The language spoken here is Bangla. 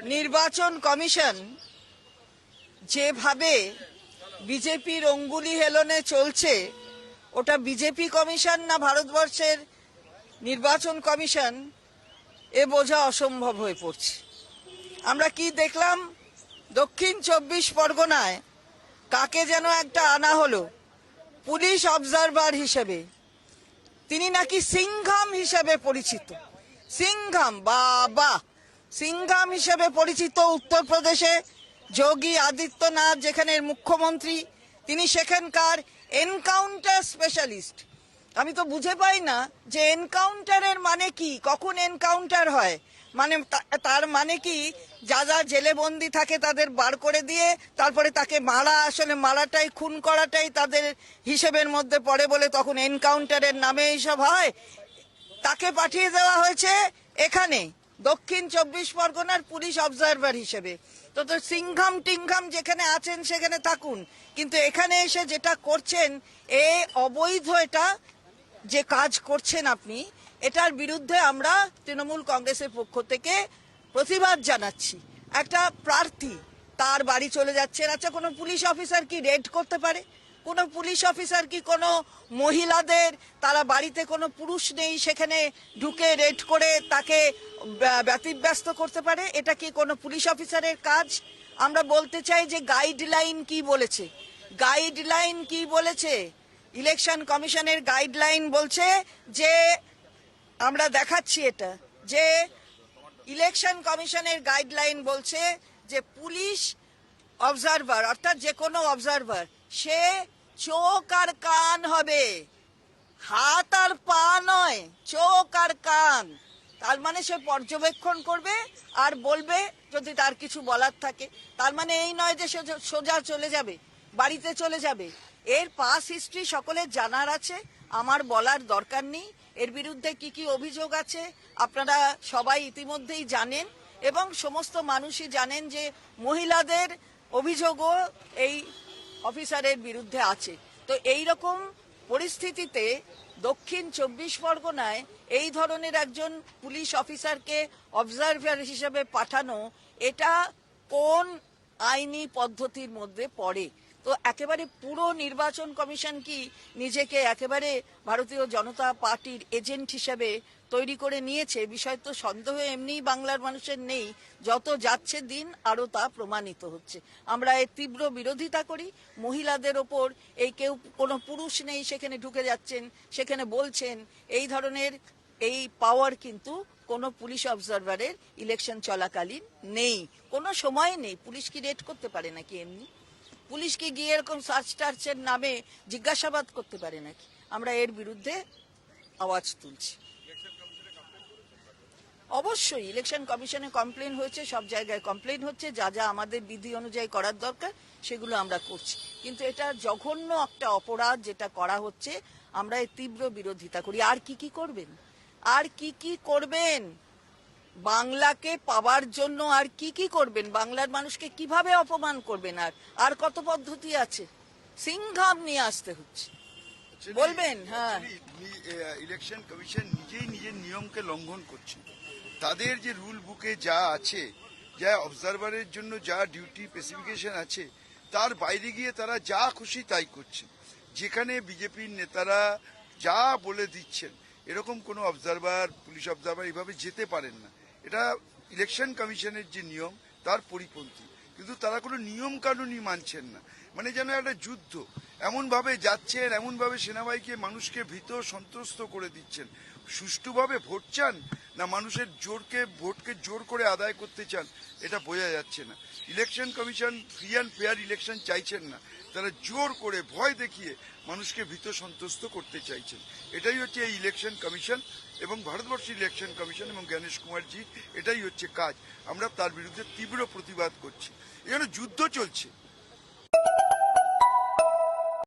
নির্বাচন কমিশন যেভাবে বিজেপির অঙ্গুলি হেলনে চলছে, ওটা বিজেপি কমিশন না ভারতবর্ষের নির্বাচন কমিশন, এ বোঝা অসম্ভব হয়ে পড়ছে। আমরা কি দেখলাম, দক্ষিণ 24 পরগনায় কাকে যেন একটা আনা হলো পুলিশ অবজারভার হিসেবে। তিনি নাকি সিংঘাম হিসেবে পরিচিত। সিংঘাম, বাবা, সিংঘাম হিসেবে পরিচিত উত্তরপ্রদেশে যোগী আদিত্যনাথ যেখানের মুখ্যমন্ত্রী, তিনি সেখানকার এনকাউন্টার স্পেশালিস্ট। আমি তো বুঝে পাই না যে এনকাউন্টারের মানে কি, কখন এনকাউন্টার হয়, মানে তার মানে কি যা জেলে বন্দি থাকে তাদের বার করে দিয়ে তারপরে তাকে মারা, আসলে মারাটাই, খুন করাটাই তাদের হিসেবের মধ্যে পড়ে বলে তখন এনকাউন্টারের নামে এইসব হয়। তাকে পাঠিয়ে দেওয়া হয়েছে এখানে দক্ষিণ 24 পরগনার পুলিশ অবজারভার হিসেবে। তো সিংঘাম টিংঘাম যেখানে আছেন সেখানে থাকুন, কিন্তু এখানে এসে যেটা করছেন এ অবৈধ। এটা যে কাজ করছেন আপনি, এটার বিরুদ্ধে আমরা তৃণমূল কংগ্রেসের পক্ষ থেকে প্রতিবাদ জানাচ্ছি। একটা প্রার্থী তার বাড়ি চলে যাচ্ছেন, আচ্ছা কোনো পুলিশ অফিসার কি রেড করতে পারে? কোনো পুলিশ অফিসার কি কোনো মহিলাদের, তারা বাড়িতে কোনো পুরুষ নেই সেখানে ঢুকে রেড করে তাকে ব্যতিব্যস্ত করতে পারে? এটা কি কোনো পুলিশ অফিসারের কাজ? আমরা বলতে চাই যে গাইডলাইন কি বলেছে, গাইডলাইন কি বলেছে। ইলেকশন কমিশনের গাইডলাইন বলছে যে, আমরা দেখাচ্ছি এটা, যে ইলেকশন কমিশনের গাইডলাইন বলছে যে পুলিশ অবজারভার, অর্থাৎ যে কোনো অবজারভার, সে চোখ আর কান হবে, হাত আর পা নয়, চোখ আর কান। তার মানে সে পর্যবেক্ষণ করবে আর বলবে যদি তার কিছু বলার থাকে। তার মানে এই নয় যে সোজা চলে যাবে, বাড়িতে চলে যাবে। এর পাস হিস্ট্রি সকলের জানার আছে, আমার বলার দরকার নেই। এর বিরুদ্ধে কি কি অভিযোগ আছে আপনারা সবাই ইতিমধ্যেই জানেন, এবং সমস্ত মানুষই জানেন যে মহিলাদের অভিযোগও এই অফিসারের বিরুদ্ধে আছে। তো এই রকম পরিস্থিতিতে দক্ষিণ 24 পরগনায় এই ধরনের একজন পুলিশ অফিসারকে অবজারভার হিসেবে পাঠানো, এটা কোন আইনি পদ্ধতির মধ্যে পড়ে? তো একেবারে পুরো নির্বাচন কমিশন কি নিজেকে একেবারে ভারতীয় জনতা পার্টির এজেন্ট হিসেবে তৈরি করে নিয়েছে? বিষয় তো সন্দেহ এমনিই বাংলার মানুষের নেই, যত যাচ্ছে দিন আরো তা প্রমাণিত হচ্ছে। আমরা এর তীব্র বিরোধিতা করি। মহিলাদের ওপর এই কেউ, কোনো পুরুষ নেই সেখানে ঢুকে যাচ্ছেন, সেখানে বলছেন, এই ধরনের এই পাওয়ার কিন্তু কোনো পুলিশ অবজারভারের ইলেকশন চলাকালীন নেই, কোনো সময় নেই। পুলিশ কি রেড করতে পারে নাকি এমনি? পুলিশ কি গিয়ে এরকম সার্চ টার্চের নামে জিজ্ঞাসাবাদ করতে পারে নাকি? আমরা এর বিরুদ্ধে আওয়াজ তুলছি। অবশ্যই ইলেকশন কমিশনে কমপ্লেন হয়েছে, সব জায়গায় কমপ্লেন হচ্ছে, যা যা আমাদের বিধি অনুযায়ী করার দরকার সেগুলো আমরা করছি। কিন্তু এটা জঘন্য একটা অপরাধ যেটা করা হচ্ছে, আমরা এর তীব্র বিরোধিতা করি। আর কি কি করবেন, আর কি কি করবেন বাংলাকে পাওয়ার জন্য? আর কি কি করবেন? বাংলার মানুষকে কিভাবে অপমান করবেন? আর কত পদ্ধতি আছে? সিংঘাম নিয়ে আসতে হচ্ছে, বলবেন? হ্যাঁ, ইলেকশন কমিশন নিজেই নিজের নিয়মকে লঙ্ঘন করছে। তাদের যে রুল বুকে যা আছে, যা অবজারভারের জন্য যা ডিউটি স্পেসিফিকেশন আছে, তার বাইরে গিয়ে তারা যা খুশি তাই করছে। যেখানে বিজেপির নেতারা যা বলে দিচ্ছেন, এরকম কোনো অবজারভার, পুলিশ অবজারভার এভাবে যেতে পারেন না। এটা ইলেকশন কমিশনের যে নিয়ম তার পরিপন্থী, কিন্তু তারা কোনো নিয়ম কানুনই মানছেন না। মানে যেন একটা যুদ্ধ, এমনভাবে যাচ্ছেন, এমনভাবে সেনাবাহিনীকে মানুষকে ভীত সন্ত্রস্ত করে দিচ্ছেন। সুষ্ঠুভাবে ভোট চান না মানুষের ভোটকে জোর করে আদায় করতে চান, এটা বোঝা যাচ্ছে না। Election commission free and fair election চাইছেন না, তারা জোর করে ভয় দেখিয়ে মানুষকে ভীত সন্ত্রস্ত করতে চাইছেন। এটাই হচ্ছে এই ইলেকশন কমিশন এবং ভারতবর্ষের ইলেকশন কমিশন এবং জ্ঞানেশ কুমারজি, এটাই হচ্ছে কাজ। আমরা তার বিরুদ্ধে তীব্র প্রতিবাদ করছি। এখানে যুদ্ধ চলছে।